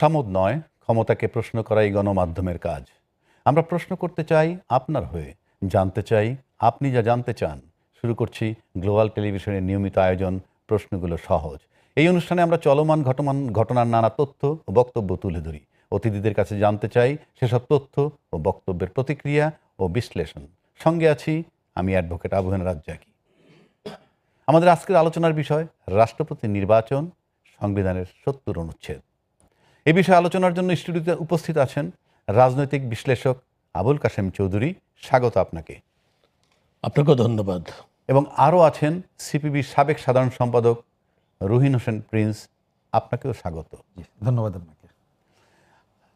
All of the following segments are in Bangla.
সামদ নয়, ক্ষমতাকে প্রশ্ন করাই গণমাধ্যমের কাজ। আমরা প্রশ্ন করতে চাই আপনার হয়ে, জানতে চাই আপনি যা জানতে চান। শুরু করছি গ্লোবাল টেলিভিশনের নিয়মিত আয়োজন প্রশ্নগুলো সহজ। এই অনুষ্ঠানে আমরা চলমান ঘটনার নানা তথ্য ও বক্তব্য তুলে ধরি। অতিথিদের কাছে জানতে চাই সেসব তথ্য ও বক্তব্যের প্রতিক্রিয়া ও বিশ্লেষণ। সঙ্গে আছি আমি অ্যাডভোকেট আবু রাজ্জাকি। আমাদের আজকের আলোচনার বিষয় রাষ্ট্রপতি নির্বাচন, সংবিধানের ৭০ অনুচ্ছেদ। এ বিষয়ে আলোচনার জন্য স্টুডিওতে উপস্থিত আছেন রাজনৈতিক বিশ্লেষক আবুল কাশেম চৌধুরী। স্বাগত আপনাকে। আপনাকেও ধন্যবাদ। এবং আরও আছেন সিপিবির সাবেক সাধারণ সম্পাদক রুহিন হোসেন প্রিন্স। আপনাকেও স্বাগত। ধন্যবাদ আপনাকে।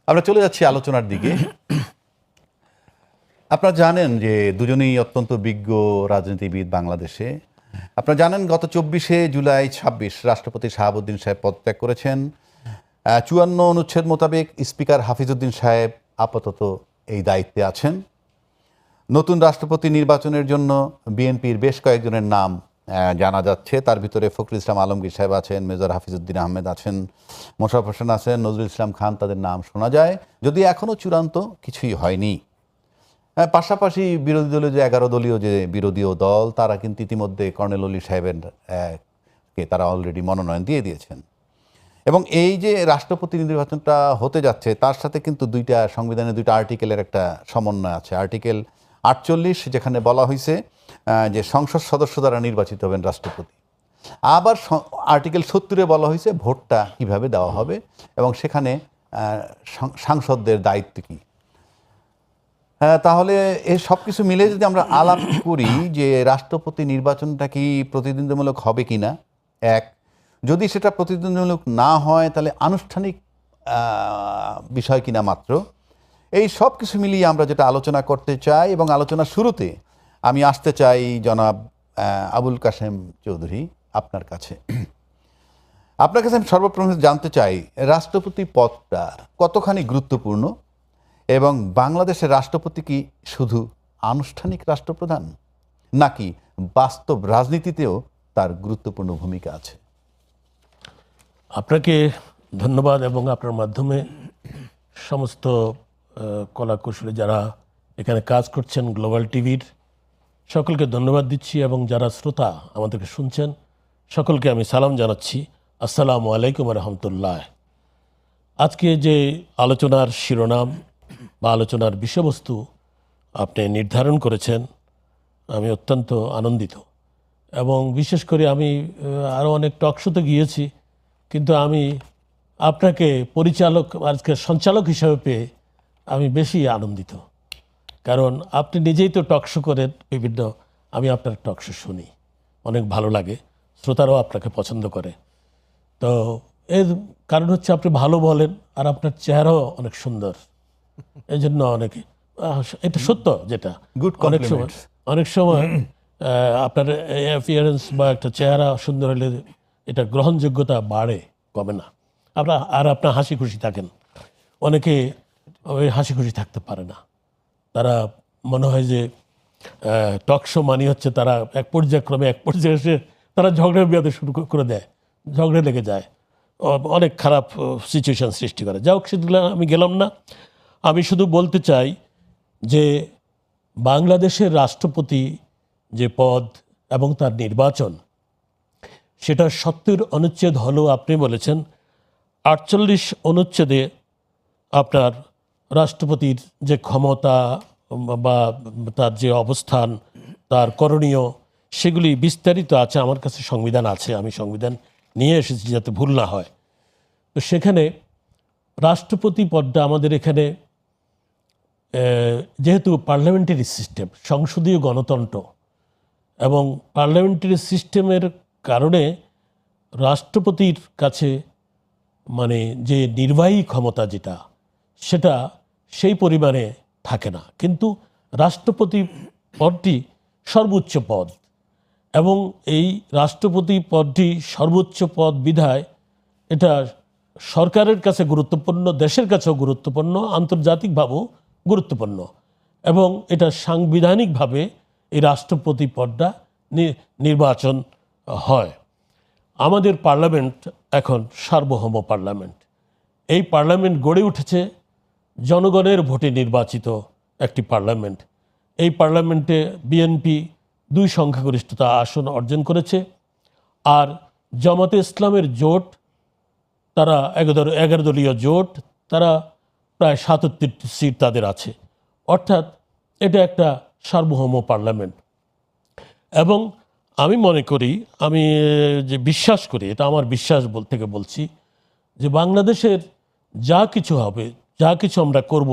আমরা চলে যাচ্ছি আলোচনার দিকে। আপনারা জানেন যে দুজনেই অত্যন্ত বিজ্ঞ রাজনীতিবিদ বাংলাদেশে। আপনারা জানেন গত ২৪শে জুলাই ২৬ রাষ্ট্রপতি শাহাবুদ্দিন সাহেব পদত্যাগ করেছেন। ৫৪ অনুচ্ছেদ মোতাবেক স্পিকার হাফিজউদ্দিন সাহেব আপাতত এই দায়িত্বে আছেন। নতুন রাষ্ট্রপতি নির্বাচনের জন্য বিএনপির বেশ কয়েকজনের নাম জানা যাচ্ছে। তার ভিতরে ফখরুল ইসলাম আলমগীর সাহেব আছেন, মেজর হাফিজউদ্দিন আহমেদ আছেন, মোশাররফ হোসেন আছেন, নজরুল ইসলাম খান, তাদের নাম শোনা যায়, যদি এখনও চূড়ান্ত কিছুই হয়নি। পাশাপাশি বিরোধী দলীয় যে ১১ দলীয় যে বিরোধীয় দল, তারা কিন্তু ইতিমধ্যে কর্নেল অলি সাহেবের কে তারা অলরেডি মনোনয়ন দিয়ে দিয়েছেন। এবং এই যে রাষ্ট্রপতি নির্বাচনটা হতে যাচ্ছে, তার সাথে কিন্তু সংবিধানের দুইটা আর্টিকেলের একটা সমন্বয় আছে। আর্টিকেল ৪৮, যেখানে বলা হয়েছে যে সংসদ সদস্য দ্বারা নির্বাচিত হবেন রাষ্ট্রপতি। আবার আর্টিকেল ৭০-এ বলা হয়েছে ভোটটা কিভাবে দেওয়া হবে এবং সেখানে সাংসদদের দায়িত্ব কী। তাহলে এই সব কিছু মিলে যদি আমরা আলাপ করি যে রাষ্ট্রপতি নির্বাচনটা কি প্রতিদ্বন্দ্বিমূলক হবে কি না, এক, যদি সেটা প্রতিদ্বন্দ্বিমূলক না হয় তাহলে আনুষ্ঠানিক বিষয় কিনা মাত্র, এই সব কিছু মিলিয়ে আমরা যেটা আলোচনা করতে চাই। এবং আলোচনার শুরুতে আমি আসতে চাই জনাব আবুল কাশেম চৌধুরী আপনার কাছে। আপনার কাছে আমি সর্বপ্রথম জানতে চাই রাষ্ট্রপতি পদটা কতখানি গুরুত্বপূর্ণ এবং বাংলাদেশের রাষ্ট্রপতি কি শুধু আনুষ্ঠানিক রাষ্ট্রপ্রধান নাকি বাস্তব রাজনীতিতেও তার গুরুত্বপূর্ণ ভূমিকা আছে? আপনাকে ধন্যবাদ এবং আপনার মাধ্যমে সমস্ত কলাকুশলী যারা এখানে কাজ করছেন গ্লোবাল টিভির সকলকে ধন্যবাদ দিচ্ছি এবং যারা শ্রোতা আমাদেরকে শুনছেন সকলকে আমি সালাম জানাচ্ছি। আসসালামু আলাইকুম রহমতুল্লাহ। আজকে যে আলোচনার শিরোনাম বা আলোচনার বিষয়বস্তু আপনি নির্ধারণ করেছেন, আমি অত্যন্ত আনন্দিত এবং বিশেষ করে আমি আরও অনেক টকশোতে গিয়েছি, কিন্তু আমি আপনাকে পরিচালক আজকে সঞ্চালক হিসাবে পেয়ে আমি বেশি আনন্দিত। কারণ আপনি নিজেই তো টকশো করেন বিভিন্ন, আমি আপনার টকশো শুনি, অনেক ভালো লাগে, শ্রোতারাও আপনাকে পছন্দ করে। তো এর কারণ হচ্ছে আপনি ভালো বলেন আর আপনার চেহারাও অনেক সুন্দর, এই জন্য অনেকে, এটা সত্য, যেটা অনেক সময় আপনার অ্যাপিয়ারেন্স বা একটা চেহারা সুন্দর হলে এটা গ্রহণযোগ্যতা বাড়ে, কমে না। আপনার হাসি খুশি থাকেন, অনেকে ওই হাসি খুশি থাকতে পারে না। তারা মনে হয় যে টকশো মানি হচ্ছে তারা এক পর্যায়ে এসে তারা ঝগড়ার বিয়াদে শুরু করে দেয়, ঝগড়া লেগে যায়, অনেক খারাপ সিচুয়েশন সৃষ্টি করে। যাই হোক, সেগুলো আমি গেলাম না। আমি শুধু বলতে চাই যে বাংলাদেশের রাষ্ট্রপতি যে পদ এবং তার নির্বাচন, সেটা ৭০ অনুচ্ছেদ হলো, আপনি বলেছেন ৪৮ অনুচ্ছেদে আপনার রাষ্ট্রপতির যে ক্ষমতা বা তার যে অবস্থান, তার করণীয়, সেগুলি বিস্তারিত আছে। আমার কাছে সংবিধান আছে, আমি সংবিধান নিয়ে এসেছি যাতে ভুল না হয়। তো সেখানে রাষ্ট্রপতি পদটা আমাদের এখানে যেহেতু পার্লামেন্টারি সিস্টেম, সংসদীয় গণতন্ত্র এবং পার্লামেন্টারি সিস্টেমের কারণে রাষ্ট্রপতির কাছে মানে যে নির্বাহী ক্ষমতা যেটা, সেটা সেই পরিমাণে থাকে না। কিন্তু রাষ্ট্রপতি পদটি সর্বোচ্চ পদ এবং এই রাষ্ট্রপতি পদটি সর্বোচ্চ পদ বিধায় এটা সরকারের কাছে গুরুত্বপূর্ণ, দেশের কাছেও গুরুত্বপূর্ণ, আন্তর্জাতিকভাবেও গুরুত্বপূর্ণ এবং এটা সাংবিধানিকভাবে এই রাষ্ট্রপতি পদটা নির্বাচন হয়। আমাদের পার্লামেন্ট এখন সার্বভৌম পার্লামেন্ট, এই পার্লামেন্ট গড়ে উঠেছে জনগণের ভোটে নির্বাচিত একটি পার্লামেন্ট। এই পার্লামেন্টে বিএনপি 2 সংখ্যাগরিষ্ঠতা আসন অর্জন করেছে, আর জামাতে ইসলামের জোট, তারা 11 দলীয় জোট, তারা প্রায় 77টি সিট তাদের আছে। অর্থাৎ এটা একটা সার্বভৌম পার্লামেন্ট। এবং আমি মনে করি, আমি যে বিশ্বাস করি, এটা আমার বিশ্বাস থেকে বলছি, যে বাংলাদেশের যা কিছু হবে, যা কিছু আমরা করব,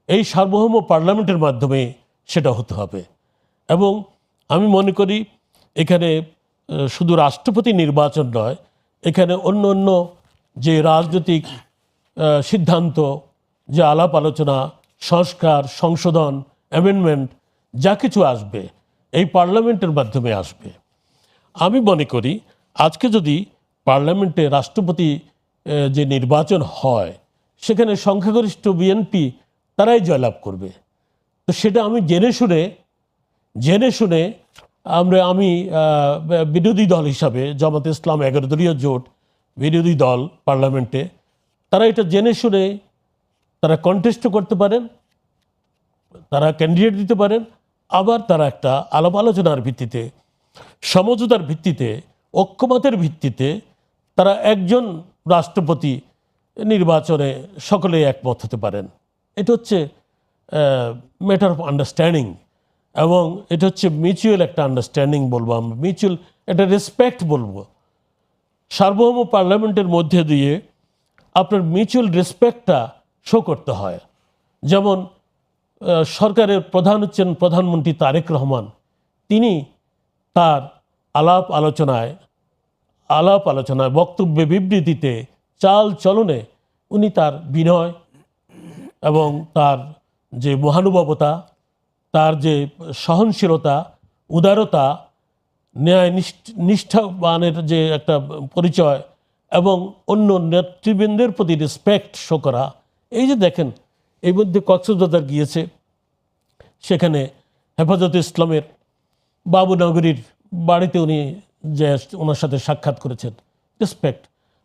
এই সার্বভৌম পার্লামেন্টের মাধ্যমে সেটা হতে হবে। এবং আমি মনে করি এখানে শুধু রাষ্ট্রপতি নির্বাচন নয়, এখানে অন্য অন্য যে রাজনৈতিক সিদ্ধান্ত, যে আলাপ আলোচনা, সংস্কার, সংশোধন, অ্যামেন্ডমেন্ট যা কিছু আসবে এই পার্লামেন্টের মাধ্যমে আসবে। আমি মনে করি আজকে যদি পার্লামেন্টে রাষ্ট্রপতি যে নির্বাচন হয়, সেখানে সংখ্যাগরিষ্ঠ বিএনপি তারাই জয়লাভ করবে। তো সেটা আমি জেনে শুনে আমি বিরোধী দল হিসাবে, জামাতে ইসলাম 11 দলীয় জোট বিরোধী দল পার্লামেন্টে, তারা এটা জেনে শুনে তারা কন্টেস্ট করতে পারেন, তারা ক্যান্ডিডেট দিতে পারেন, আবার তারা একটা আলাপ আলোচনার ভিত্তিতে, সমঝোতার ভিত্তিতে, ঐক্যমতের ভিত্তিতে তারা একজন রাষ্ট্রপতি নির্বাচনে সকলে একমত হতে পারেন। এটা হচ্ছে ম্যাটার অফ আন্ডারস্ট্যান্ডিং, এবং এটা হচ্ছে মিউচুয়াল একটা আন্ডারস্ট্যান্ডিং বলবো আমরা, মিউচুয়াল একটা রেসপেক্ট বলবো। সার্বভৌম পার্লামেন্টের মধ্যে দিয়ে আপনার মিউচুয়াল রেসপেক্টটা শো করতে হয়। যেমন সরকারের প্রধান হচ্ছেন প্রধানমন্ত্রী তারেক রহমান, তিনি তার আলাপ আলোচনায় বক্তব্যে, বিবৃতিতে, চাল চলনে উনি তার বিনয় এবং তার যে মহানুভবতা, তার যে সহনশীলতা, উদারতা, ন্যায় নিষ্ঠাবানের যে একটা পরিচয়, এবং অন্য নেতৃবৃন্দের প্রতি রেসপেক্ট শো করা। এই যে দেখেন, এই মধ্যে কক্সবাজার গিয়েছে, সেখানে হেফাজতে ইসলামের বাবুনগরীর বাড়িতে উনি যে ওনার সাথে সাক্ষাৎ করেছেন, রেসপেক্ট।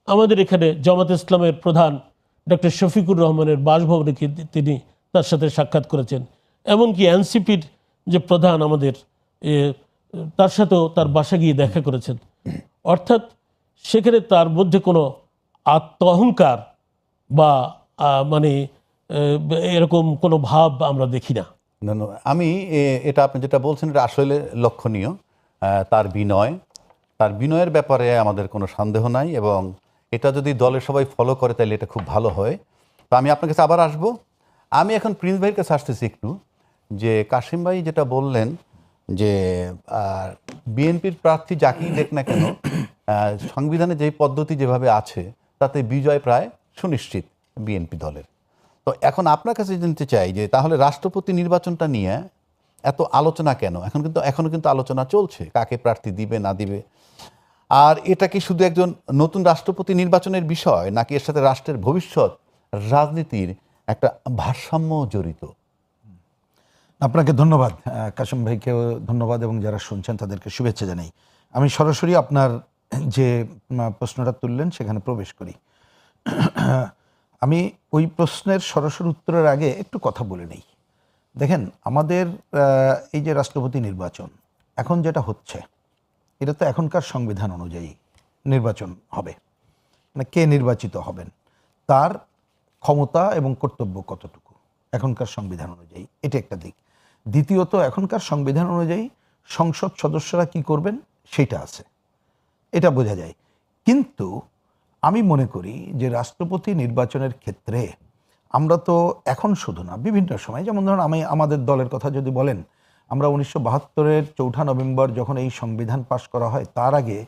আমাদের এখানে জামাতে ইসলামের প্রধান ডক্টর শফিকুর রহমানের বাসভবনে তিনি তার সাথে সাক্ষাৎ করেছেন। এমনকি এনসিপির যে প্রধান আমাদের, তার সাথেও তার বাসা গিয়ে দেখা করেছেন। অর্থাৎ সেখানে তার মধ্যে কোনো আত্ম অহংকার বা মানে এরকম কোনো ভাব আমরা দেখি না। আমি এটা আপনি যেটা বলছেন এটা আসলে লক্ষণীয়। তার বিনয়ের ব্যাপারে আমাদের কোনো সন্দেহ নাই, এবং এটা যদি দলের সবাই ফলো করে তাহলে এটা খুব ভালো হয়। তো আমি আপনার কাছে আবার আসবো। আমি এখন প্রিন্স ভাইয়ের কাছে আসতেছি একটু, যে কাশিম ভাই যেটা বললেন যে বিএনপির প্রার্থী যাকেই দেখ না কেন, সংবিধানে যে পদ্ধতি যেভাবে আছে তাতে বিজয় প্রায় সুনিশ্চিত বিএনপি দলের। তো এখন আপনার কাছে জানতে চাই যে তাহলে রাষ্ট্রপতি নির্বাচনটা নিয়ে এত আলোচনা কেন? এখনো কিন্তু আলোচনা চলছে, কাকে প্রার্থী দিবে না দিবে। আর এটা কি শুধু একজন নতুন রাষ্ট্রপতি নির্বাচনের বিষয়, নাকি এর সাথে রাষ্ট্রের ভবিষ্যৎ রাজনীতির একটা ভারসাম্য জড়িত? আপনাকে ধন্যবাদ, কাশিম ভাইকেও ধন্যবাদ, এবং যারা শুনছেন তাদেরকে শুভেচ্ছা জানাই। আমি সরাসরি আপনার যে প্রশ্নটা তুললেন সেখানে প্রবেশ করি। আমি ওই প্রশ্নের সরাসরি উত্তরের আগে একটু কথা বলে নেই। দেখেন, আমাদের এই যে রাষ্ট্রপতি নির্বাচন এখন যেটা হচ্ছে, এটা তো এখনকার সংবিধান অনুযায়ী নির্বাচন হবে, মানে কে নির্বাচিত হবেন, তার ক্ষমতা এবং কর্তব্য কতটুকু এখনকার সংবিধান অনুযায়ী, এটা একটা দিক। দ্বিতীয়ত, এখনকার সংবিধান অনুযায়ী সংসদ সদস্যরা কি করবেন সেটা আছে, এটা বোঝা যায়। কিন্তু আমি মনে করি যে রাষ্ট্রপতি নির্বাচনের ক্ষেত্রে আমরা তো এখন শুধু না, বিভিন্ন সময়, যেমন ধরুন আমাদের দলের কথা যদি বলেন, আমরা 1972-এর 4 নভেম্বর যখন এই সংবিধান পাশ করা হয়, তার আগে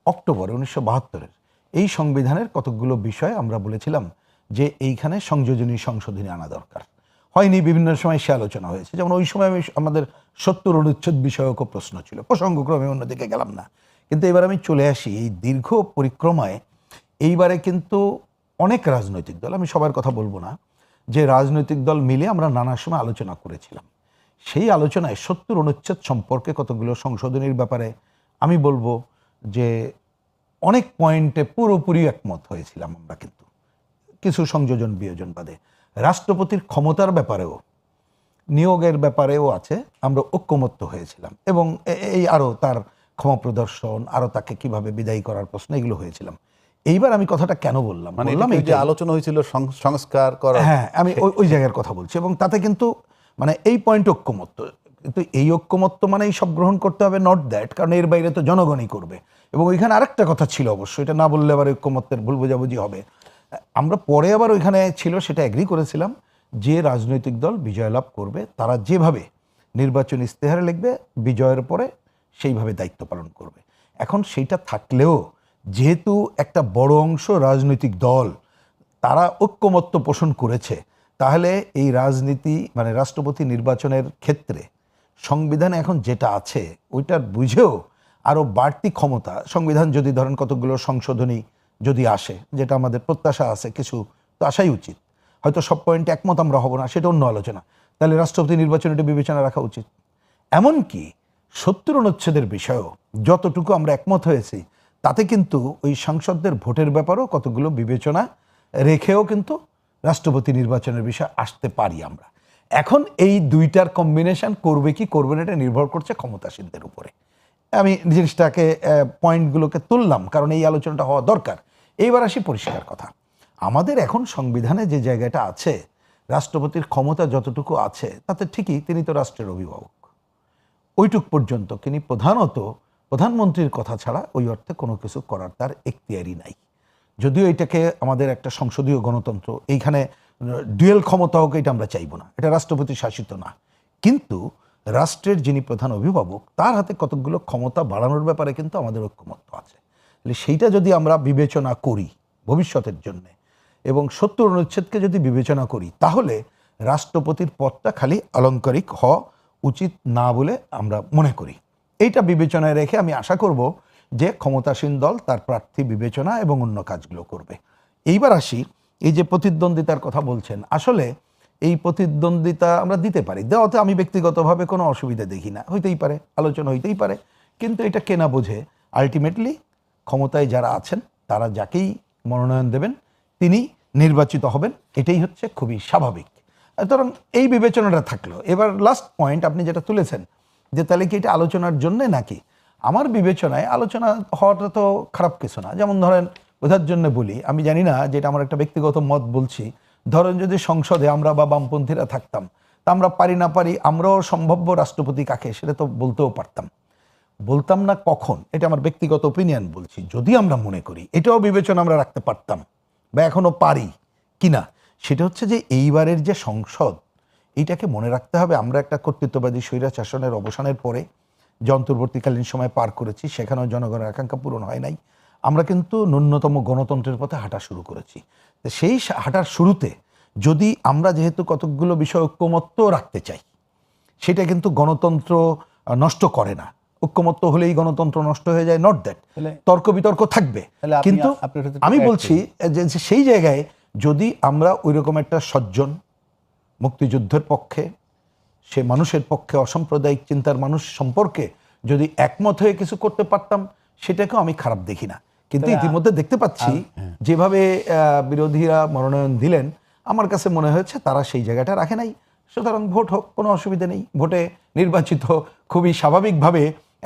অক্টোবরে 1972-এর এই সংবিধানের কতকগুলো বিষয় আমরা বলেছিলাম যে এইখানে সংশোধনী আনা দরকার। হয়নি, বিভিন্ন সময় সে আলোচনা হয়েছে। যেমন ওই সময় আমাদের 70 অনুচ্ছেদ বিষয়কও প্রশ্ন ছিল, প্রসঙ্গক্রমে অন্যদিকে গেলাম না। কিন্তু এবার আমি চলে আসি এই দীর্ঘ পরিক্রমায়। এইবারে কিন্তু অনেক রাজনৈতিক দল, আমি সবার কথা বলবো না, যে রাজনৈতিক দল মিলে আমরা নানা সময় আলোচনা করেছিলাম। সেই আলোচনায় 70 অনুচ্ছেদ সম্পর্কে কতগুলো সংশোধনীর ব্যাপারে আমি বলবো যে অনেক পয়েন্টে পুরোপুরি একমত হয়েছিলাম আমরা। কিন্তু কিছু সংযোজন বিয়োজন বাদে রাষ্ট্রপতির ক্ষমতার ব্যাপারেও নিয়োগের ব্যাপারেও আছে আমরা ঐক্যমত্য হয়েছিলাম, এবং এই আরও তার ক্ষমা প্রদর্শন, আরও তাকে কিভাবে বিদায়ী করার প্রশ্ন, এগুলো হয়েছিলাম। এইবার আমি কথাটা কেন বললাম, মানে বললাম এটা এই যে আলোচনা হয়েছিল সংস্কার করা, হ্যাঁ আমি ওই জায়গার কথা বলছি, এবং তাতে কিন্তু মানে এই পয়েন্ট ঐক্যমত্য, কিন্তু এই ঐক্যমত্য মানে সব গ্রহণ করতে হবে নট দ্যাট, কারণ এর বাইরে তো জনগণই করবে। এবং ওইখানে আরেকটা কথা ছিল অবশ্য, এটা না বললে আবার ঐক্যমত্যের ভুল বোঝাবুঝি হবে। আমরা পরে আবার ওইখানে ছিল সেটা এগ্রি করেছিলাম যে রাজনৈতিক দল বিজয় লাভ করবে তারা যেভাবে নির্বাচন ইস্তেহারে লিখবে বিজয়ের পরে সেইভাবে দায়িত্ব পালন করবে। এখন সেইটা থাকলেও যেহেতু একটা বড় অংশ রাজনৈতিক দল তারা ঐক্যমত্য পোষণ করেছে, তাহলে এই রাজনীতি মানে রাষ্ট্রপতি নির্বাচনের ক্ষেত্রে সংবিধানে এখন যেটা আছে ওইটার বুঝেও আরও বাড়তি ক্ষমতা, সংবিধান যদি ধরেন কতগুলো সংশোধনী যদি আসে, যেটা আমাদের প্রত্যাশা আছে, কিছু তো আসাই উচিত, হয়তো সব পয়েন্টে একমত আমরা হব না, সেটা অন্য আলোচনা, তাহলে রাষ্ট্রপতি নির্বাচন এটা বিবেচনা রাখা উচিত। এমনকি 70 অনুচ্ছেদের বিষয়েও যতটুকু আমরা একমত হয়েছি তাতে কিন্তু ওই সাংসদদের ভোটের ব্যাপারেও কতগুলো বিবেচনা রেখেও কিন্তু রাষ্ট্রপতি নির্বাচনের বিষয় আসতে পারি আমরা। এখন এই দুইটার কম্বিনেশন করবে কি করবে না এটা নির্ভর করছে ক্ষমতাসীনদের উপরে। আমি জিনিসটাকে পয়েন্টগুলোকে তুললাম কারণ এই আলোচনাটা হওয়া দরকার। এইবার আসি পরিষ্কার কথা, আমাদের এখন সংবিধানে যে জায়গাটা আছে রাষ্ট্রপতির ক্ষমতা যতটুকু আছে তাতে ঠিকই তিনি তো রাষ্ট্রের অভিভাবক, ওইটুক পর্যন্ত তিনি প্রধানত প্রধানমন্ত্রীর কথা ছাড়া ওই অর্থে কোনো কিছু করার তার এখতিয়ারই নাই। যদিও এটাকে আমাদের একটা সংসদীয় গণতন্ত্র, এইখানে ডুয়েল ক্ষমতা হোক এটা আমরা চাইব না, এটা রাষ্ট্রপতি শাসিত না, কিন্তু রাষ্ট্রের যিনি প্রধান অভিভাবক তার হাতে কতগুলো ক্ষমতা বাড়ানোর ব্যাপারে কিন্তু আমাদের ঐক্যমত্য আছে। তাহলে সেইটা যদি আমরা বিবেচনা করি ভবিষ্যতের জন্য এবং 70 অনুচ্ছেদকে যদি বিবেচনা করি তাহলে রাষ্ট্রপতির পদটা খালি আলংকারিক হওয়া উচিত না বলে আমরা মনে করি। এইটা বিবেচনায় রেখে আমি আশা করব যে ক্ষমতাসীন দল তার প্রার্থী বিবেচনা এবং অন্য কাজগুলো করবে। এইবার আসি এই যে প্রতিদ্বন্দ্বিতার কথা বলছেন, আসলে এই প্রতিদ্বন্দ্বিতা আমরা দিতে পারি, দেওয়াতে আমি ব্যক্তিগতভাবে কোনো অসুবিধা দেখি না, হইতেই পারে, আলোচনা হইতেই পারে, কিন্তু এটা কেনা বোঝে আলটিমেটলি ক্ষমতায় যারা আছেন তারা যাকেই মনোনয়ন দেবেন তিনি নির্বাচিত হবেন, এটাই হচ্ছে খুবই স্বাভাবিক। সুতরাং এই বিবেচনাটা থাকলো। এবার লাস্ট পয়েন্ট আপনি যেটা তুলেছেন যে তাহলে কি এটা আলোচনার জন্যে নাকি, আমার বিবেচনায় আলোচনা হওয়াটা তো খারাপ কিছু না। যেমন ধরেন বোঝার জন্য বলি, আমি জানি না যেটা আমার একটা ব্যক্তিগত মত বলছি, ধরেন যদি সংসদে আমরা বা বামপন্থীরা থাকতাম তা আমরা পারি না পারি আমরাও সম্ভাব্য রাষ্ট্রপতি কাকে সেটা তো বলতেও পারতাম, বলতাম না কখন, এটা আমার ব্যক্তিগত ওপিনিয়ন বলছি, যদি আমরা মনে করি এটাও বিবেচনা আমরা রাখতে পারতাম বা এখনো পারি কিনা, সেটা হচ্ছে যে এইবারের যে সংসদ এইটাকে মনে রাখতে হবে আমরা একটা কর্তৃত্ববাদী স্বৈরাচার শাসনের অবসানের পরে যে অন্তর্বর্তীকালীন সময় পার করেছি সেখানেও জনগণের আকাঙ্ক্ষা পূরণ হয় নাই, আমরা কিন্তু ন্যূনতম গণতন্ত্রের পথে হাঁটা শুরু করেছি। তো সেই হাঁটার শুরুতে যদি আমরা যেহেতু কতকগুলো বিষয় ঐক্যমত্য রাখতে চাই, সেটা কিন্তু গণতন্ত্র নষ্ট করে না, ঐক্যমত্য হলেই গণতন্ত্র নষ্ট হয়ে যায়, নট দ্যাট, তর্ক বিতর্ক থাকবে, কিন্তু আমি বলছি যে সেই জায়গায় যদি আমরা ওই রকম একটা সজ্জন মুক্তিযুদ্ধের পক্ষে সে মানুষের পক্ষে অসাম্প্রদায়িক চিন্তার মানুষ সম্পর্কে যদি একমত হয়ে কিছু করতে পারতাম সেটাকেও আমি খারাপ দেখি না। কিন্তু ইতিমধ্যে দেখতে পাচ্ছি যেভাবে বিরোধীরা মনোনয়ন দিলেন আমার কাছে মনে হয়েছে তারা সেই জায়গাটা রাখে নাই, সুতরাং ভোট হোক, কোনো অসুবিধা নেই, ভোটে নির্বাচিত খুবই স্বাভাবিকভাবে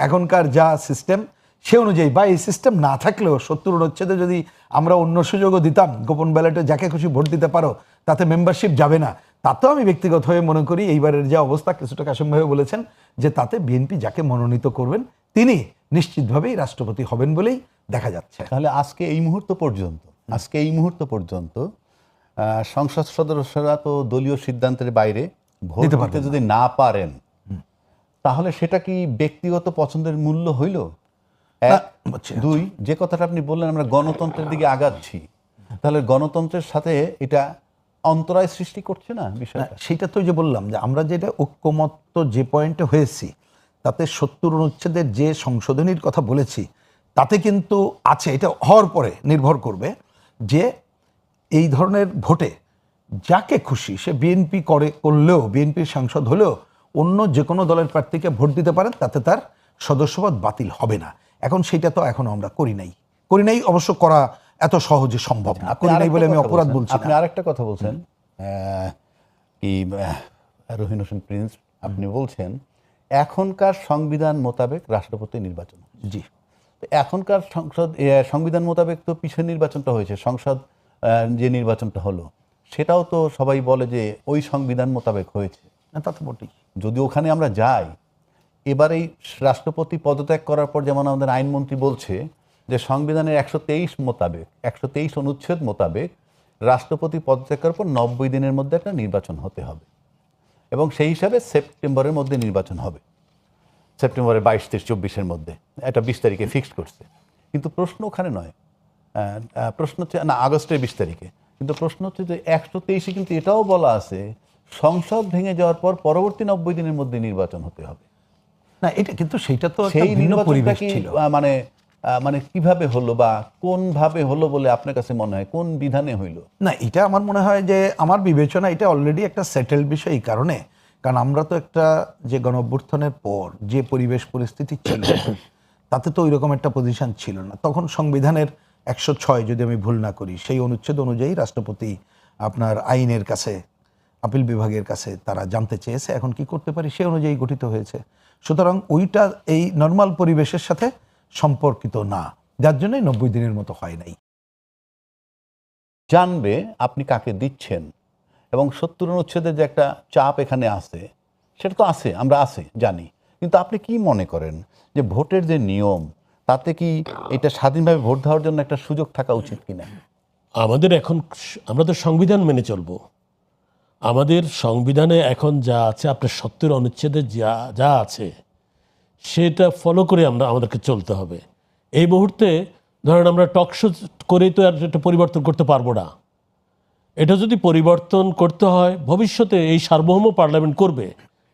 এখনকার যা সিস্টেম সে অনুযায়ী, বা এই সিস্টেম না থাকলেও 70 অনুচ্ছেদে যদি আমরা অন্য সুযোগও দিতাম, গোপন ব্যালটে যাকে খুশি ভোট দিতে পারো, তাতে মেম্বারশিপ যাবে না, তাতেও আমি ব্যক্তিগত হয়ে মনে করি এইবারের যে অবস্থা, কিছুটা কাশেম ভাই বলেছেন যে তাতে বিএনপি যাকে মনোনীত করবেন তিনি নিশ্চিতভাবেই রাষ্ট্রপতি হবেন বলেই দেখা যাচ্ছে। তাহলে আজকে এই মুহূর্ত পর্যন্ত সংসদ সদস্যরা তো দলীয় সিদ্ধান্তের বাইরে ভোট দিতে যদি না পারেন তাহলে সেটা কি ব্যক্তিগত পছন্দের মূল্য হইল? এক, দুই, যে কথাটা আপনি বললেন আমরা গণতন্ত্রের দিকে আগাচ্ছি, তাহলে গণতন্ত্রের সাথে এটা অন্তরায় সৃষ্টি করছে না বিষয়টা? সেটা তো যে বললাম যে আমরা যেটা ঐক্যমত্য যে পয়েন্টে হয়েছি তাতে 70 অনুচ্ছেদের যে সংশোধনীর কথা বলেছি তাতে কিন্তু আছে, এটা হওয়ার পরে নির্ভর করবে যে এই ধরনের ভোটে যাকে খুশি সে বিএনপি করলেও বিএনপির সাংসদ হলেও অন্য যে কোনো দলের প্রার্থীকে ভোট দিতে পারেন, তাতে তার সদস্যপদ বাতিল হবে না। এখন সেটা তো এখনো আমরা করি নাই, অবশ্য করা এত সহজে সম্ভব না। আপনি করি নাই আরেকটা বলে আমি কথা অপরাধ বলছেন, বলছি আপনি না। আরেকটা কথা বলছেন কি রহিন হোসেন প্রিন্স, আপনি বলছেন এখনকার সংবিধান মোতাবেক রাষ্ট্রপতি নির্বাচন। জি, তো এখনকার সংবিধান মোতাবেক তো পিছের নির্বাচনটা হয়েছে, সংসদ যে নির্বাচনটা হলো সেটাও তো সবাই বলে যে ওই সংবিধান মোতাবেক হয়েছে। না, তা তো বটেই। যদি ওখানে আমরা যাই, এবার এই রাষ্ট্রপতি পদত্যাগ করার পর যেমন আমাদের আইনমন্ত্রী বলছে যে সংবিধানের 123 মোতাবেক 123 অনুচ্ছেদ মোতাবেক রাষ্ট্রপতি পদত্যাগ করার পর 90 দিনের মধ্যে একটা নির্বাচন হতে হবে, এবং সেই হিসাবে সেপ্টেম্বরের মধ্যে নির্বাচন হবে, সেপ্টেম্বরের 22, 23, 24-এর মধ্যে, এটা 20 তারিখে ফিক্সড করছে। কিন্তু প্রশ্ন ওখানে নয়, প্রশ্ন হচ্ছে না আগস্টের 20 তারিখে, কিন্তু প্রশ্ন হচ্ছে যে 123-এ কিন্তু এটাও বলা আছে সংসদ ভেঙে যাওয়ার পর পরবর্তী 90 দিনের মধ্যে নির্বাচন হতে হবে। না, এটা কিন্তু সেইটা তো একটা সেই ভিন্ন নির্বাচনটা পরিবেশ কি ছিল। মানে কিভাবে হলো বা কোন ভাবে হলো বলে আপনার কাছে মনে হয়, কোন বিধানে হইল? না, এটা আমার মনে হয় যে আমার বিবেচনা এটা অলরেডি একটা সেটেলড বিষয়। এই কারণে, কারণ আমরা তো একটা যে গণঅভ্যুত্থানের পর যে পরিবেশ পরিস্থিতি ছিল তাতে তো ওইরকম একটা পজিশন ছিল না। তখন সংবিধানের 106, যদি আমি ভুল না করি, সেই অনুচ্ছেদ অনুযায়ী রাষ্ট্রপতি আপনার আইনের কাছে, আপিল বিভাগের কাছে তারা জানতে চেয়েছে এখন কি করতে পারি, সেই অনুযায়ী গঠিত হয়েছে। সুতরাং ওইটা এই নর্মাল পরিবেশের সাথে সম্পর্কিত না, যার জন্যই 90 দিনের মতো হয় নাই। জানবে আপনি কাকে দিচ্ছেন, এবং 70 অনুচ্ছেদের যে একটা চাপ এখানে আছে সেটা তো আছে, আমরা আছে জানি, কিন্তু আপনি কি মনে করেন যে ভোটের যে নিয়ম তাতে কি এটা স্বাধীনভাবে ভোট দেওয়ার জন্য একটা সুযোগ থাকা উচিত কিনা? আমাদের এখন আমরা তো সংবিধান মেনে চলব। আমাদের সংবিধানে এখন যা আছে, আপনার 70 অনুচ্ছেদে যা আছে সেটা ফলো করে আমাদেরকে চলতে হবে। এই মুহূর্তে ধরেন আমরা টকশো করেই তো আর এটা পরিবর্তন করতে পারবো না। এটা যদি পরিবর্তন করতে হয় ভবিষ্যতে এই সার্বভৌম পার্লামেন্ট করবে,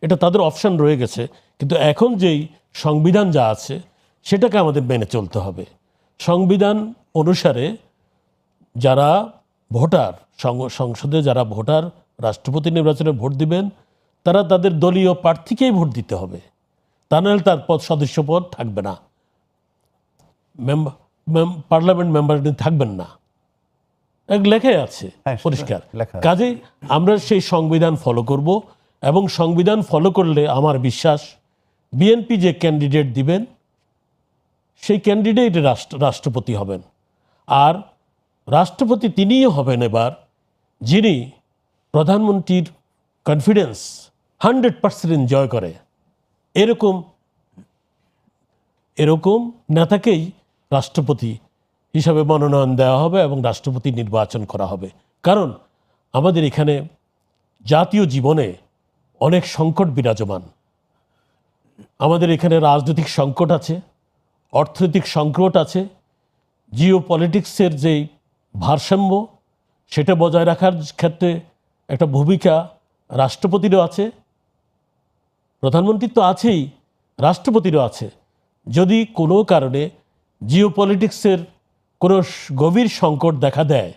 এটা তাদের অপশন রয়ে গেছে। কিন্তু এখন যেই সংবিধান যা আছে সেটাকে আমাদের মেনে চলতে হবে। সংবিধান অনুসারে যারা ভোটার, সংসদে যারা ভোটার রাষ্ট্রপতি নির্বাচনে ভোট দিবেন, তারা তাদের দলীয় প্রার্থীকেই ভোট দিতে হবে, তা নাহলে তার সদস্য পদ থাকবে না, পার্লামেন্ট মেম্বার থাকবেন না, লেখাই আছে হ্যাঁ, সেটা পরিষ্কার। লেখা আছে। কাজেই আমরা সেই সংবিধান ফলো করব, এবং সংবিধান ফলো করলে আমার বিশ্বাস বিএনপি যে ক্যান্ডিডেট দিবেন সেই ক্যান্ডিডেট রাষ্ট্রপতি হবেন। আর রাষ্ট্রপতি তিনিই হবেন এবার যিনি প্রধানমন্ত্রীর কনফিডেন্স 100% এনজয় করে, এরকম নেতাকেই রাষ্ট্রপতি হিসাবে মনোনয়ন দেওয়া হবে এবং রাষ্ট্রপতি নির্বাচন করা হবে। কারণ আমাদের এখানে জাতীয় জীবনে অনেক সংকট বিরাজমান। আমাদের এখানে রাজনৈতিক সংকট আছে, অর্থনৈতিক সংকট আছে, জিও পলিটিক্সের যেই ভারসাম্য সেটা বজায় রাখার ক্ষেত্রে একটা ভূমিকা রাষ্ট্রপতিরও আছে, প্রধানমন্ত্রীর তো আছেই, রাষ্ট্রপতিরও আছে। যদি কোনো কারণে জিও পলিটিক্সের কোনো গভীর সংকট দেখা দেয়,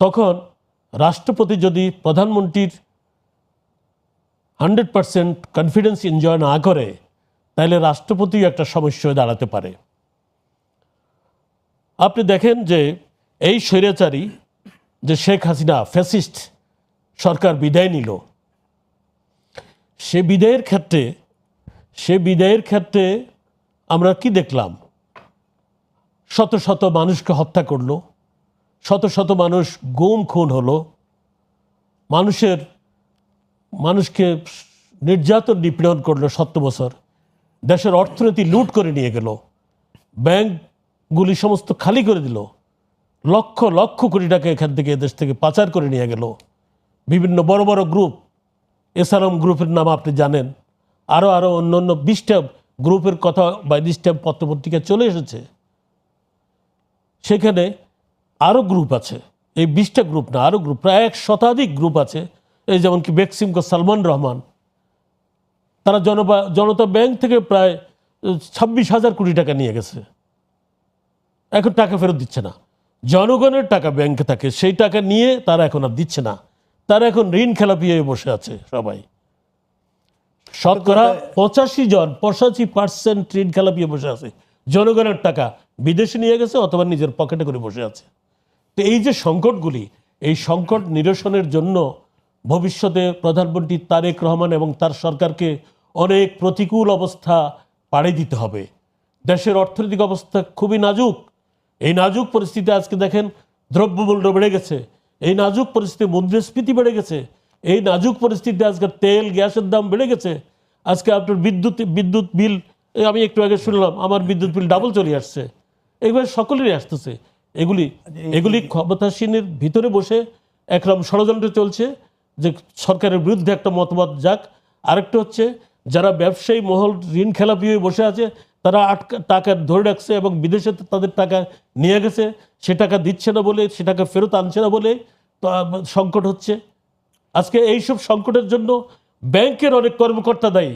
তখন রাষ্ট্রপতি যদি প্রধানমন্ত্রীর 100% কনফিডেন্স এনজয় না করে, তাহলে রাষ্ট্রপতি একটা সমস্যা হয়ে দাঁড়াতে পারে। আপনি দেখেন যে এই স্বৈরাচারী যে শেখ হাসিনা ফ্যাসিস্ট সরকার বিদায় নিল, সে বিদায়ের ক্ষেত্রে আমরা কি দেখলাম? শত শত মানুষকে হত্যা করলো, শত শত মানুষ গুম খুন হলো, মানুষকে নির্যাতন নিপীড়ন করলো 7 বছর, দেশের অর্থনীতি লুট করে নিয়ে গেল, ব্যাংকগুলি সমস্ত খালি করে দিল, লক্ষ লক্ষ কোটি টাকা এখান থেকে দেশ থেকে পাচার করে নিয়ে গেল। বিভিন্ন বড় বড় গ্রুপ, এসআরএম গ্রুপের নাম আপনি জানেন, আরও অন্য 20টা গ্রুপের কথা বা 20টা পত্রপত্রিকা চলে এসেছে। সেখানে আরও গ্রুপ আছে, এই 20টা গ্রুপ না, আরও গ্রুপ, প্রায় 1 শতাধিক গ্রুপ আছে। এই যেমন কি বেক্সিমকো সালমান রহমান, তারা জনতা ব্যাংক থেকে প্রায় 26,000 কোটি টাকা নিয়ে গেছে, এখন টাকা ফেরত দিচ্ছে না। জনগণের টাকা ব্যাংকে থাকে, সেই টাকা নিয়ে তারা এখন আর দিচ্ছে না, তারা এখন ঋণ খেলাপি হয়ে বসে আছে সবাই। শতকরা 85% ঋণ খেলাপি হয়ে বসে আছে, জনগণের টাকা বিদেশে নিয়ে গেছে অথবা নিজের পকেটে করে বসে আছে। তো এই যে সংকটগুলি, এই সংকট নিরসনের জন্য ভবিষ্যতে প্রধানমন্ত্রী তারেক রহমান এবং তার সরকারকে অনেক প্রতিকূল অবস্থা পাড়ি দিতে হবে। দেশের অর্থনৈতিক অবস্থা খুবই নাজুক। এই নাজুক পরিস্থিতি আজকে দেখেন দ্রব্যমূল্য বেড়ে গেছে, এই নাজুক পরিস্থিতি মুদ্রাস্ফীতি বেড়ে গেছে, এই নাজুক পরিস্থিতিতে আজকে তেল গ্যাসের দাম বেড়ে গেছে। আজকে আপনার বিদ্যুৎ বিল, আমি একটু আগে শুনলাম আমার বিদ্যুৎ বিল ডাবল চলে আসছে। এগুলো সকলেরই আসতেছে। এগুলি ক্ষমতাসীনের ভিতরে বসে একরকম ষড়যন্ত্র চলছে যে সরকারের বিরুদ্ধে একটা মতামত যাক। আরেকটা হচ্ছে যারা ব্যবসায়ী মহল ঋণ খেলাপি হয়ে বসে আছে, তারা টাকা ধরে রাখছে এবং বিদেশে তাদের টাকা নিয়ে গেছে, সে টাকা দিচ্ছে না বলে, সে টাকা ফেরত আনছে না বলে সংকট হচ্ছে। আজকে এইসব সংকটের জন্য ব্যাংকের অনেক কর্মকর্তা দায়ী,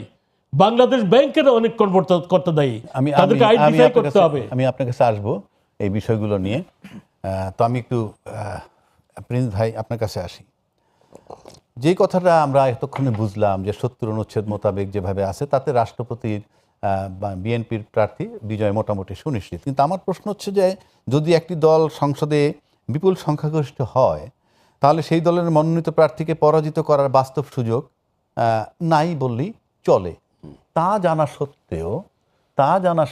বাংলাদেশ ব্যাংকের অনেক কর্মকর্তা দায়ী। তাদেরকে আইডেন্টিফাই করতে হবে। আমি আপনার কাছে আসবো এই বিষয়গুলো নিয়ে। তো আমি একটু প্রিন্স ভাই আপনার কাছে আসি। যে কথাটা আমরা এতক্ষণে বুঝলাম যে ৭০ অনুচ্ছেদ মোতাবেক যেভাবে আছে তাতে রাষ্ট্রপতির বিএনপির প্রার্থী বিজয় মোটামুটি সুনিশ্চিত। কিন্তু আমার প্রশ্ন হচ্ছে যে যদি একটি দল সংসদে বিপুল সংখ্যাগরিষ্ঠ হয় তাহলে সেই দলের মনোনীত প্রার্থীকে পরাজিত করার বাস্তব সুযোগ নাই বললেই চলে। তা জানা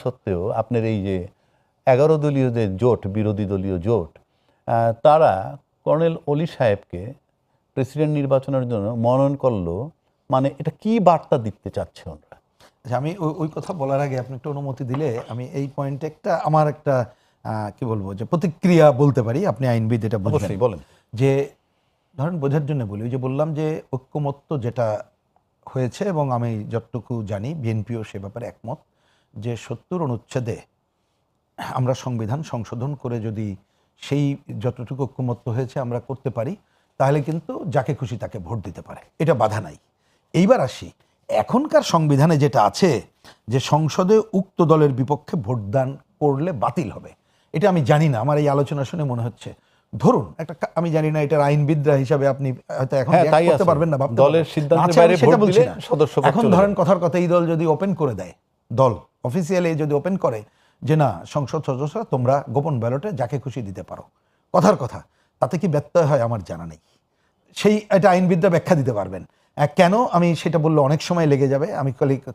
সত্ত্বেও আপনার এই যে 11 দলীয় যে জোট, বিরোধী দলীয় জোট, তারা কর্নেল অলি সাহেবকে প্রেসিডেন্ট নির্বাচনের জন্য মনোনয়ন করলো। মানে এটা কি বার্তা দিতে চাচ্ছে ওরা? আচ্ছা, আমি ওই কথা বলার আগে আপনি একটু অনুমতি দিলে আমি এই পয়েন্টে আমার একটা কি বলবো যে প্রতিক্রিয়া বলতে পারি। আপনি আইনবিদ, এটা অবশ্যই বলেন। যে ধরেন বোঝার জন্য বলি, ওই যে বললাম যে ঐক্যমত্য যেটা হয়েছে, এবং আমি যতটুকু জানি বিএনপিও সে ব্যাপারে একমত, যে ৭০ অনুচ্ছেদে আমরা সংবিধান সংশোধন করে যদি সেই যতটুকু ঐক্যমত্য হয়েছে আমরা করতে পারি, তাহলে কিন্তু যাকে খুশি তাকে ভোট দিতে পারে, এটা বাধা নাই। এইবার আসি, এখনকার সংবিধানে যেটা আছে যে সংসদে উক্ত দলের বিপক্ষে ভোটদান করলে বাতিল হবে, এটা আমি জানি না, আমার এই আলোচনা শুনে মনে হচ্ছে ধরুন একটা, আমি জানি না এটার আইনবিদরা হিসাবে আপনি হয়তো এখন করতে পারবেন না, দলের সিদ্ধান্তের বাইরে ভোট দিলে সদস্য এখন ধরেন কথার কথা এই দল যদি ওপেন করে দেয়, দল অফিসিয়ালি যদি ওপেন করে যে না সংসদ সদস্যরা তোমরা গোপন ব্যালটে যাকে খুশি দিতে পারো, কথার কথা, তাতে কি ব্যত্যয় হয় আমার জানা নেই। এটা আইনবিদরা ব্যাখ্যা দিতে পারবেন কেন। আমি সেটা বললে অনেক সময় লেগে যাবে। আমি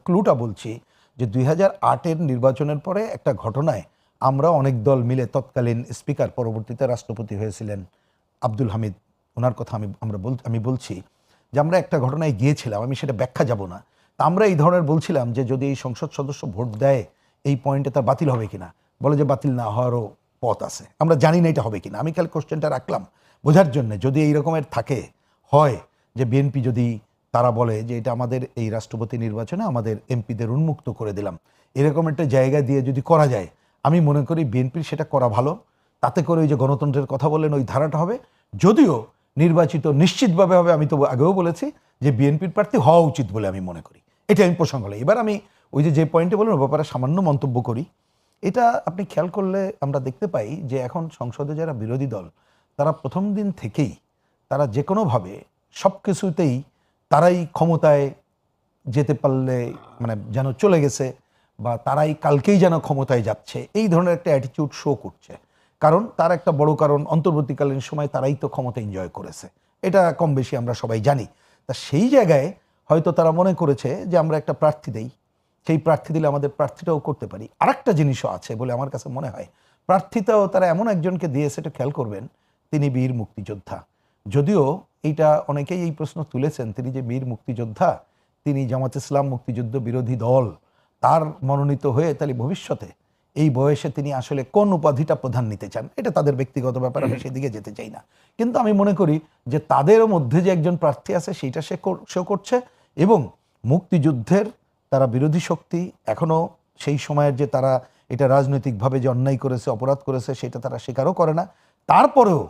ক্লুটা বলছি যে 2008-এর নির্বাচনের পরে একটা ঘটনায় আমরা অনেক দল মিলে, তৎকালীন স্পিকার পরবর্তীতে রাষ্ট্রপতি হয়েছিলেন আব্দুল হামিদ, ওনার কথা আমি বলছি যে আমরা একটা ঘটনায় গিয়েছিলাম, আমি সেটা ব্যাখ্যা যাব না। তা আমরা এই ধরনের বলছিলাম যে যদি এই সংসদ সদস্য ভোট দেয় এই পয়েন্টে তার বাতিল হবে কিনা, বলে যে বাতিল না হওয়ারও পথ আছে, আমরা জানি না এটা হবে কিনা। আমি খালি কোশ্চেনটা রাখলাম বোঝার জন্য, যদি এই রকমের হয় যে বিএনপি যদি তারা বলে যে এটা আমাদের এই রাষ্ট্রপতি নির্বাচনে আমাদের এমপিদের উন্মুক্ত করে দিলাম, এরকম একটা জায়গা দিয়ে যদি করা যায়, আমি মনে করি বিএনপির সেটা করা ভালো। তাতে করে ওই যে গণতন্ত্রের কথা বলেন ওই ধারাটা হবে, যদিও নির্বাচিত নিশ্চিতভাবে হবে। আমি তো আগেও বলেছি যে বিএনপির প্রার্থী হওয়া উচিত বলে আমি মনে করি, এটা আমি প্রসঙ্গ হলে। এবার আমি ওই যে পয়েন্টে বললাম ওই ব্যাপারে সামান্য মন্তব্য করি। এটা আপনি খেয়াল করলে আমরা দেখতে পাই যে এখন সংসদে যারা বিরোধী দল, তারা প্রথম দিন থেকেই তারা যে কোনোভাবে সব কিছুতেই তারাই ক্ষমতায় যেতে পারলে মানে যেন চলে গেছে, বা তারাই কালকেই যেন ক্ষমতায় যাচ্ছে, এই ধরনের একটা অ্যাটিটিউড শো করছে। কারণ তার একটা বড় কারণ, অন্তর্বর্তীকালীন সময় তারাই তো ক্ষমতা এনজয় করেছে, এটা কম বেশি আমরা সবাই জানি। তা সেই জায়গায় হয়তো তারা মনে করেছে যে আমরা একটা প্রার্থী দেই, সেই প্রার্থী দিলে আমাদের প্রার্থীটাও করতে পারি। আরেকটা জিনিসও আছে বলে আমার কাছে মনে হয়, প্রার্থীতাও তারা এমন একজনকে দিয়েছে, এটা খেয়াল করবেন, তিনি বীর মুক্তিযোদ্ধা। যদিও এইটা অনেকেই এই প্রশ্ন তুলেছেন, তিনি যে বীর মুক্তিযোদ্ধা, তিনি জামাত ইসলাম মুক্তিযুদ্ধ বিরোধী দল, তার মনোনীত হয়ে তাহলে ভবিষ্যতে এই বয়সে তিনি আসলে কোন উপাধিটা প্রধান নিতে চান, এটা তাদের ব্যক্তিগত ব্যাপার, আমি সেদিকে যেতে চাই না। কিন্তু আমি মনে করি যে তাদেরও মধ্যে যে একজন প্রার্থী আছে সেইটা সে করছে, এবং মুক্তিযুদ্ধের তারা বিরোধী শক্তি, এখনও সেই সময়ের যে তারা এটা রাজনৈতিকভাবে যে অন্যায় করেছে, অপরাধ করেছে, সেটা তারা স্বীকারও করে না। তারপরেও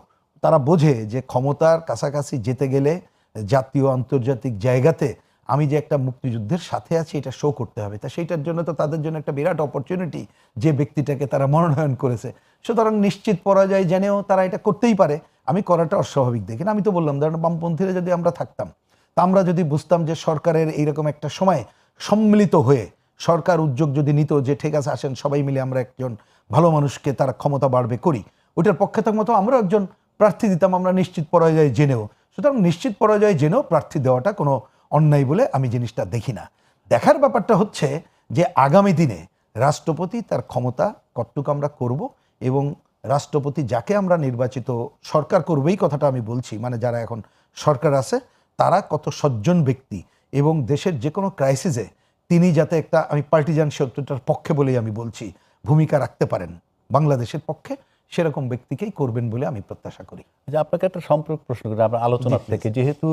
তারা বোঝে যে ক্ষমতার কাছাকাছি যেতে গেলে জাতীয় আন্তর্জাতিক জায়গাতে আমি যে একটা মুক্তিযুদ্ধের সাথে আছি এটা শো করতে হবে। তা সেইটার জন্য তো তাদের জন্য একটা বিরাট অপরচুনিটি যে ব্যক্তিটাকে তারা মনোনয়ন করেছে। সুতরাং নিশ্চিত পরাজয় জেনেও তারা এটা করতেই পারে, আমি করাটা অস্বাভাবিক দেখি না। আমি তো বললাম ধরেন বামপন্থীরা যদি আমরা থাকতাম, তা আমরা যদি বুঝতাম যে সরকারের এইরকম একটা সময় সম্মিলিত হয়ে সরকার উদ্যোগ যদি নিত যে ঠিক আছে আসেন সবাই মিলে আমরা একজন ভালো মানুষকে তারা ক্ষমতা বাড়বে করি, ওইটার পক্ষে থাকবো তো আমরা একজন প্রার্থী দিতাম আমরা নিশ্চিত পরাজয় জেনেও। সুতরাং নিশ্চিত পরাজয় জেনেও প্রার্থী দেওয়াটা কোনো অন্যায় বলে আমি জিনিসটা দেখি না। দেখার ব্যাপারটা হচ্ছে যে আগামী দিনে রাষ্ট্রপতি তার ক্ষমতা কতটুকু আমরা করব, এবং রাষ্ট্রপতি যাকে আমরা নির্বাচিত সরকার করবেই কথাটা আমি বলছি, মানে যারা এখন সরকার আছে তারা কত সজ্জন ব্যক্তি, এবং দেশের যে কোনো ক্রাইসিসে তিনি যাতে একটা, আমি পার্টিজান শত্রুতার পক্ষে বলেই আমি বলছি, ভূমিকা রাখতে পারেন বাংলাদেশের পক্ষে, সেরকম ব্যক্তিকেই করবেন বলে আমি প্রত্যাশা করি। যে আপনাকে একটা সম্পর্ক প্রশ্ন করি আপনার আলোচনা থেকে, যেহেতু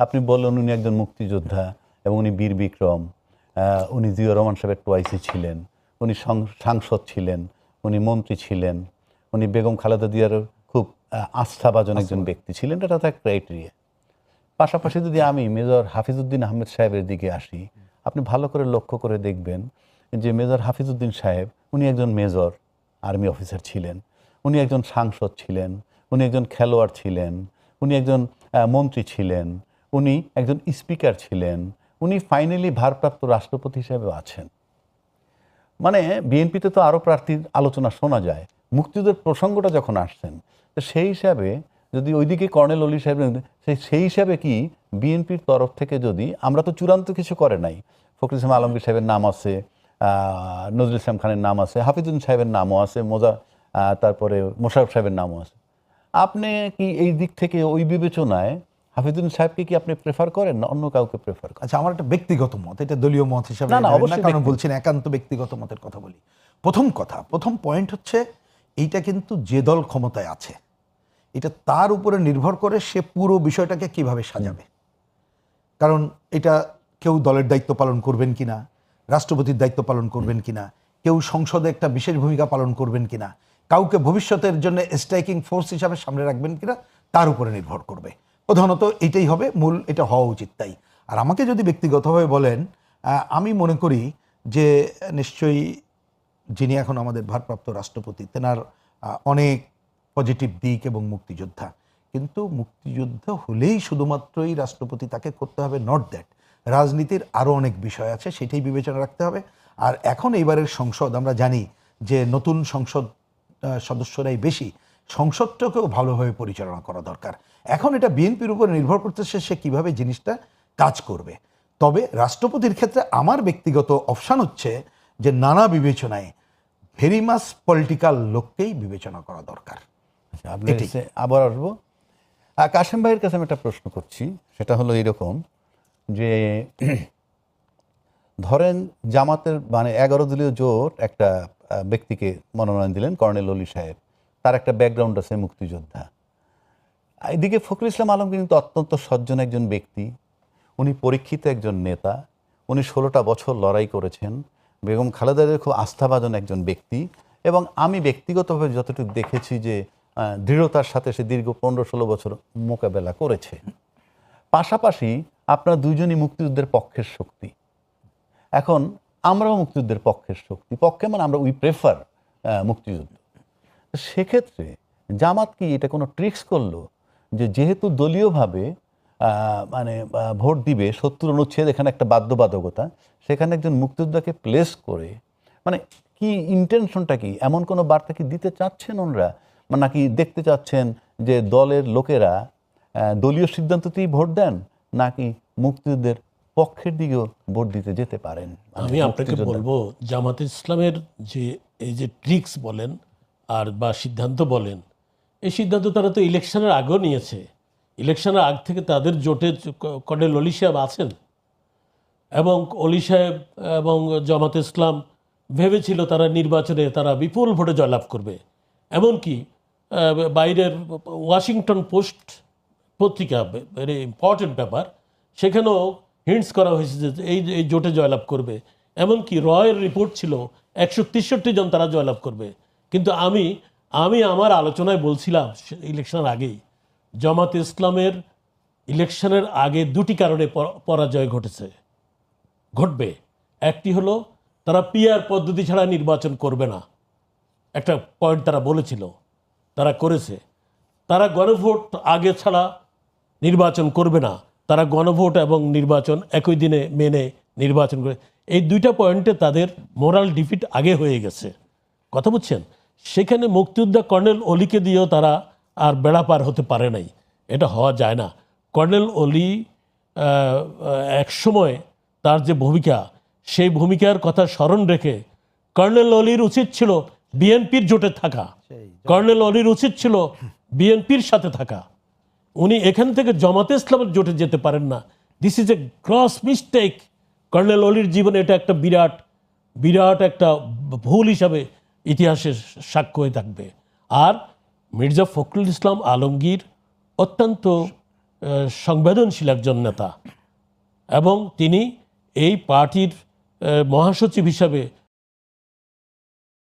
আপনি বললেন উনি একজন মুক্তিযোদ্ধা এবং উনি বীর বিক্রম, উনি জিয়াউর রহমান সাহেবের টোয়াইসি ছিলেন, উনি সাংসদ ছিলেন, উনি মন্ত্রী ছিলেন, উনি বেগম খালেদা জিয়ার খুব আস্থাভাজন একজন ব্যক্তি ছিলেন, এটা তো এক ক্রাইটেরিয়া। পাশাপাশি যদি আমি মেজর হাফিজউদ্দিন আহমেদ সাহেবের দিকে আসি, আপনি ভালো করে লক্ষ্য করে দেখবেন যে মেজর হাফিজউদ্দিন সাহেব উনি একজন মেজর আর্মি অফিসার ছিলেন, উনি একজন সাংসদ ছিলেন, উনি একজন খেলোয়াড় ছিলেন, উনি একজন মন্ত্রী ছিলেন, উনি একজন স্পিকার ছিলেন, উনি ফাইনালি ভারপ্রাপ্ত রাষ্ট্রপতি হিসেবেও আছেন। মানে বিএনপিতে তো আরও প্রার্থীর আলোচনা শোনা যায়, মুক্তিযুদ্ধের প্রসঙ্গটা যখন আসছেন তো সেই হিসাবে যদি ওইদিকে কর্নেল অলি সাহেব, সেই হিসাবে কি বিএনপির তরফ থেকে, যদি আমরা তো চূড়ান্ত কিছু করে নাই, ফখরুল ইসলাম আলমগীর সাহেবের নাম আছে, নজরুল ইসলাম খানের নাম আছে, হাফিজুদ্দিন সাহেবের নামও আছে, তারপরে মোশাররফ সাহেবের নামও আছে, আপনি কি এই দিক থেকে ওই বিবেচনায় হাফিজুদ্দিন সাহেবকে কি আপনি প্রেফার করেন না অন্য কাউকে প্রেফার করেন? আচ্ছা, আমার একটা ব্যক্তিগত মত, এটা দলীয় মত হিসাবে না, নেবেন অবশ্যই কারণ বলছি না, একান্ত ব্যক্তিগত মতের কথা বলি। প্রথম পয়েন্ট হচ্ছে এইটা কিন্তু যে দল ক্ষমতায় আছে এটা তার উপরে নির্ভর করে সে পুরো বিষয়টাকে কিভাবে সাজাবে। কারণ এটা কেউ দলের দায়িত্ব পালন করবেন কিনা, রাষ্ট্রপতির দায়িত্ব পালন করবেন কিনা, কেউ সংসদে একটা বিশেষ ভূমিকা পালন করবেন কিনা, কাউকে ভবিষ্যতের জন্য স্ট্রাইকিং ফোর্স হিসাবে সামনে রাখবেন কিনা, তার উপরে নির্ভর করবে। প্রধানত এটাই হবে মূল, এটা হওয়া উচিত তাই। আর আমাকে যদি ব্যক্তিগতভাবে বলেন, আমি মনে করি যে নিশ্চয়ই যিনি এখন আমাদের ভারপ্রাপ্ত রাষ্ট্রপতি, তেনার অনেক পজিটিভ দিক এবং মুক্তিযোদ্ধা, কিন্তু মুক্তিযুদ্ধ হলেই শুধুমাত্রই রাষ্ট্রপতি তাকে করতে হবে, নট দ্যাট। রাজনীতির আরও অনেক বিষয় আছে, সেটাই বিবেচনা রাখতে হবে। আর এখন এইবারের সংসদ আমরা জানি যে নতুন সংসদ সদস্যরাই বেশি, সংসদটাকেও ভালোভাবে পরিচালনা করা দরকার। এখন এটা বিএনপির উপর নির্ভর করতেছে সে কীভাবে জিনিসটা কাজ করবে। তবে রাষ্ট্রপতির ক্ষেত্রে আমার ব্যক্তিগত অপশান হচ্ছে যে নানা বিবেচনায় ভেরি মাস পলিটিক্যাল লোককেই বিবেচনা করা দরকার। আপনি আবার আসবো কাশেম ভাইয়ের কাছে। আমি একটা প্রশ্ন করছি, সেটা হলো এরকম যে ধরেন জামাতের মানে 11 দলীয় জোট একটা ব্যক্তিকে মনোনয়ন দিলেন, কর্নেল অলি সাহেব, তার একটা ব্যাকগ্রাউন্ড আছে মুক্তিযোদ্ধা। এদিকে ফখরুল ইসলাম আলমগীর কিন্তু অত্যন্ত সজ্জন একজন ব্যক্তি, উনি পরীক্ষিত একজন নেতা, উনি 16টা বছর লড়াই করেছেন, বেগম খালেদা জিয়ার খুব আস্থাভাজন একজন ব্যক্তি, এবং আমি ব্যক্তিগতভাবে যতটুকু দেখেছি যে দৃঢ়তার সাথে সে দীর্ঘ 15-16 বছর মোকাবেলা করেছে। পাশাপাশি আপনারা দুইজনই মুক্তিযুদ্ধের পক্ষের শক্তি, এখন আমরাও মুক্তিযুদ্ধের পক্ষের শক্তি, পক্ষে মানে আমরা উই প্রেফার মুক্তিযুদ্ধ। সেক্ষেত্রে জামাত কি এটা কোনো ট্রিক্স করলো যে যেহেতু দলীয়ভাবে মানে ভোট দিবে 70 অনুচ্ছেদ, এখানে একটা বাধ্যবাধকতা, সেখানে একজন মুক্তিযোদ্ধাকে প্লেস করে, মানে কি ইন্টেনশনটা কি, এমন কোনো বার্তা কি দিতে চাচ্ছেন ওনারা, নাকি দেখতে চাচ্ছেন যে দলের লোকেরা দলীয় সিদ্ধান্ততেই ভোট দেন, নাকি মুক্তিযুদ্ধের পক্ষের দিকেও ভোট দিতে যেতে পারেন? আমি আপনাকে বলবো জামাত ইসলামের যে এই যে ট্রিক্স বলেন আর বা সিদ্ধান্ত বলেন, এই সিদ্ধান্ত তারা তো ইলেকশনের আগেও নিয়েছে। ইলেকশনের আগ থেকে তাদের জোটে কর্নেল অলি সাহেব আছেন, এবং অলি সাহেব এবং জামাত ইসলাম ভেবেছিল তারা নির্বাচনে তারা বিপুল ভোটে জয়লাভ করবে। এমনকি বাইরের ওয়াশিংটন পোস্ট পত্রিকা, ভেরি ইম্পর্টেন্ট ব্যাপার, সেখানেও হিন্টস করা হয়েছে যে এই জোটে জয়লাভ করবে। এমনকি রয়ের রিপোর্ট ছিল 163 জন তারা জয়লাভ করবে। কিন্তু আমি আমার আলোচনায় বলছিলাম ইলেকশনের আগেই, জামাত ইসলামের ইলেকশনের আগে দুটি কারণে পরাজয় ঘটবে। একটি হলো তারা পিআর পদ্ধতি ছাড়া নির্বাচন করবে না, একটা পয়েন্ট তারা বলেছিল, তারা করেছে। তারা গণভোট আগে ছাড়া নির্বাচন করবে না, তারা গণভোট এবং নির্বাচন একই দিনে মেনে নির্বাচন করে। এই দুইটা পয়েন্টে তাদের মোরাল ডিফিট আগে হয়ে গেছে, কথা বুঝছেন? সেখানে মুক্তিযোদ্ধা কর্নেল অলিকে দিয়েও তারা আর বেড়া পার হতে পারে নাই। এটা হওয়া যায় না। কর্নেল অলি এক সময় তার যে ভূমিকা, সেই ভূমিকার কথা স্মরণ রেখে কর্নেল অলির উচিত ছিল বিএনপির জোটে থাকা, কর্নেল অলির উচিত ছিল বিএনপির সাথে থাকা। উনি এখান থেকে জামাতে ইসলামের জোটে যেতে পারেন না। This is a gross mistake. Colonel অলির জীবনে এটা একটা বিরাট বিরাট একটা ভুল হিসাবে ইতিহাসে সাক্ষ্য হয়ে থাকবে। আর মির্জা ফখরুল ইসলাম আলমগীর অত্যন্ত সংবেদনশীল একজন নেতা এবং তিনি এই পার্টির মহাসচিব হিসাবে